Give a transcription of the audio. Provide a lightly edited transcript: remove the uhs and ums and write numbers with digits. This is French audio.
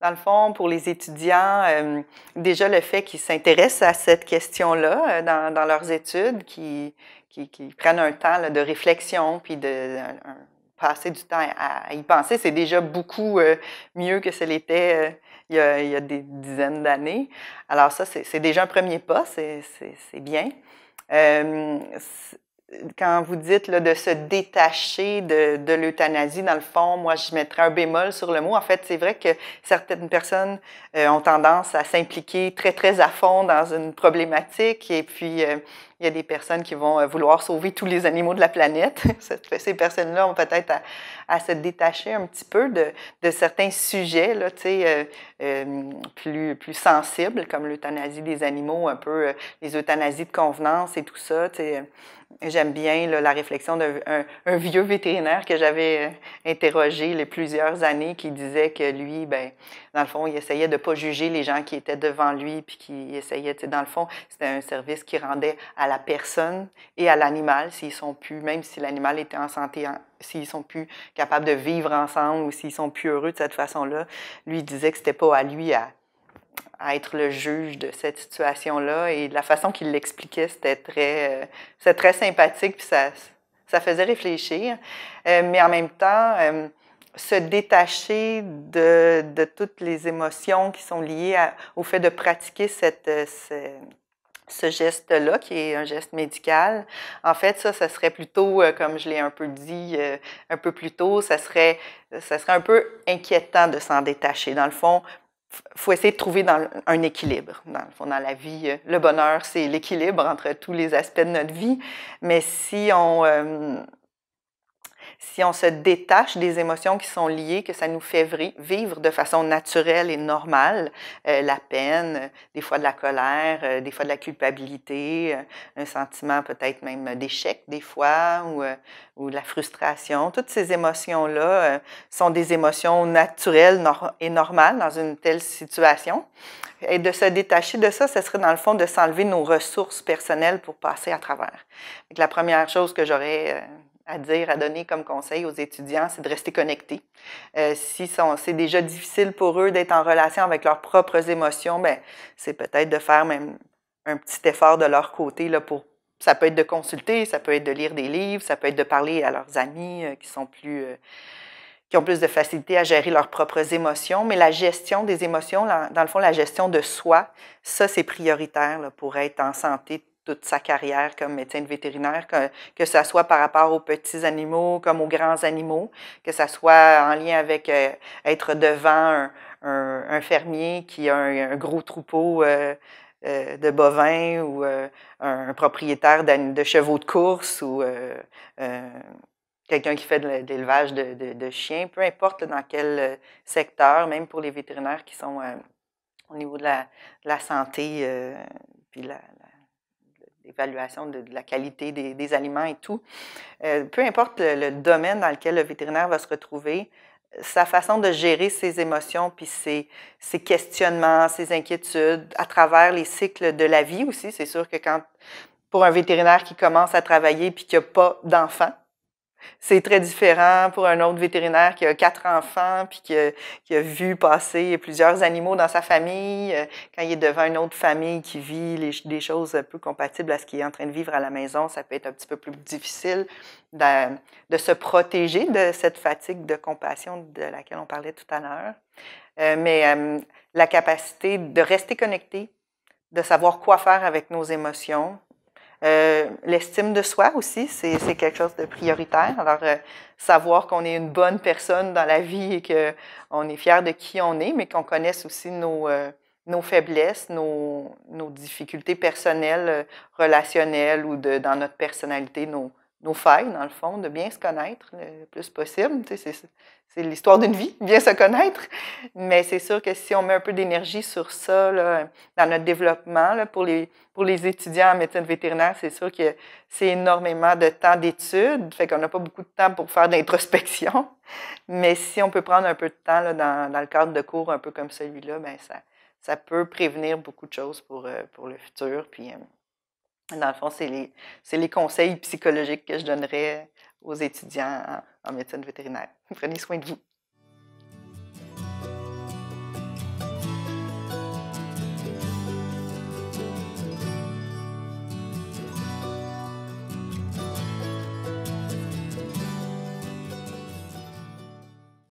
Dans le fond, pour les étudiants, déjà le fait qu'ils s'intéressent à cette question-là dans leurs études, qu'ils prennent un temps là, de réflexion, puis passer du temps à y penser, c'est déjà beaucoup mieux que ce l'était il y a des dizaines d'années. Alors ça, c'est déjà un premier pas, c'est bien. Euh, Quand vous dites là, de se détacher de l'euthanasie, dans le fond, moi, je mettrais un bémol sur le mot. En fait, c'est vrai que certaines personnes ont tendance à s'impliquer très, très à fond dans une problématique et puis il y a des personnes qui vont vouloir sauver tous les animaux de la planète. Ces personnes-là ont peut-être à se détacher un petit peu de certains sujets là, plus sensibles, comme l'euthanasie des animaux, un peu les euthanasies de convenance et tout ça. J'aime bien là, la réflexion d'un vieux vétérinaire que j'avais interrogé il y a plusieurs années qui disait que lui, ben, dans le fond, il essayait de ne pas juger les gens qui étaient devant lui, puis qui essayait, dans le fond, c'était un service qui rendait à la personne et à l'animal, s'ils sont plus, même si l'animal était en santé, s'ils sont plus capables de vivre ensemble ou s'ils sont plus heureux de cette façon-là, lui il disait que c'était pas à lui à être le juge de cette situation-là. Et de la façon qu'il l'expliquait, c'était très sympathique, puis ça faisait réfléchir. Mais en même temps, se détacher de toutes les émotions qui sont liées au fait de pratiquer ce geste-là, qui est un geste médical. En fait, ça serait plutôt, comme je l'ai un peu dit un peu plus tôt, ça serait un peu inquiétant de s'en détacher. Dans le fond, il faut essayer de trouver un équilibre. Dans le fond, dans la vie, le bonheur, c'est l'équilibre entre tous les aspects de notre vie. Mais si on se détache des émotions qui sont liées, que ça nous fait vivre de façon naturelle et normale, la peine, des fois de la colère, des fois de la culpabilité, un sentiment peut-être même d'échec des fois, ou de la frustration. Toutes ces émotions-là sont des émotions naturelles et normales dans une telle situation. Et de se détacher de ça, ce serait dans le fond de s'enlever nos ressources personnelles pour passer à travers. Donc, la première chose que j'aurais à donner comme conseil aux étudiants, c'est de rester connectés. Si c'est déjà difficile pour eux d'être en relation avec leurs propres émotions, ben, c'est peut-être de faire même un petit effort de leur côté là, ça peut être de consulter, ça peut être de lire des livres, ça peut être de parler à leurs amis qui ont plus de facilité à gérer leurs propres émotions, mais la gestion des émotions, dans le fond, la gestion de soi, ça, c'est prioritaire là, pour être en santé toute sa carrière comme médecin de vétérinaire, que ça soit par rapport aux petits animaux comme aux grands animaux, que ça soit en lien avec être devant un fermier qui a un gros troupeau de bovins ou un propriétaire de chevaux de course ou quelqu'un qui fait de l'élevage de chiens, peu importe dans quel secteur, même pour les vétérinaires qui sont au niveau de la santé, puis l'évaluation de la qualité des aliments et tout. Peu importe le domaine dans lequel le vétérinaire va se retrouver, sa façon de gérer ses émotions, puis ses questionnements, ses inquiétudes, à travers les cycles de la vie aussi. C'est sûr que pour un vétérinaire qui commence à travailler puis qui n'a pas d'enfants, c'est très différent pour un autre vétérinaire qui a 4 enfants puis qui a vu passer plusieurs animaux dans sa famille. Quand il est devant une autre famille qui vit des choses un peu compatibles à ce qu'il est en train de vivre à la maison, ça peut être un petit peu plus difficile de se protéger de cette fatigue de compassion de laquelle on parlait tout à l'heure. Mais la capacité de rester connecté, de savoir quoi faire avec nos émotions, l'estime de soi aussi, c'est quelque chose de prioritaire. Alors, savoir qu'on est une bonne personne dans la vie et qu'on est fier de qui on est, mais qu'on connaisse aussi nos faiblesses, nos difficultés personnelles, relationnelles ou dans notre personnalité, nos failles, dans le fond, de bien se connaître le plus possible. Tu sais, c'est l'histoire d'une vie, bien se connaître. Mais c'est sûr que si on met un peu d'énergie sur ça, là, dans notre développement, là, pour les étudiants en médecine vétérinaire, c'est sûr que c'est énormément de temps d'études, fait qu'on n'a pas beaucoup de temps pour faire d'introspection. Mais si on peut prendre un peu de temps là, dans le cadre de cours un peu comme celui-là, ben ça peut prévenir beaucoup de choses pour le futur. Puis, dans le fond, c'est les conseils psychologiques que je donnerais aux étudiants en médecine vétérinaire. Prenez soin de vous.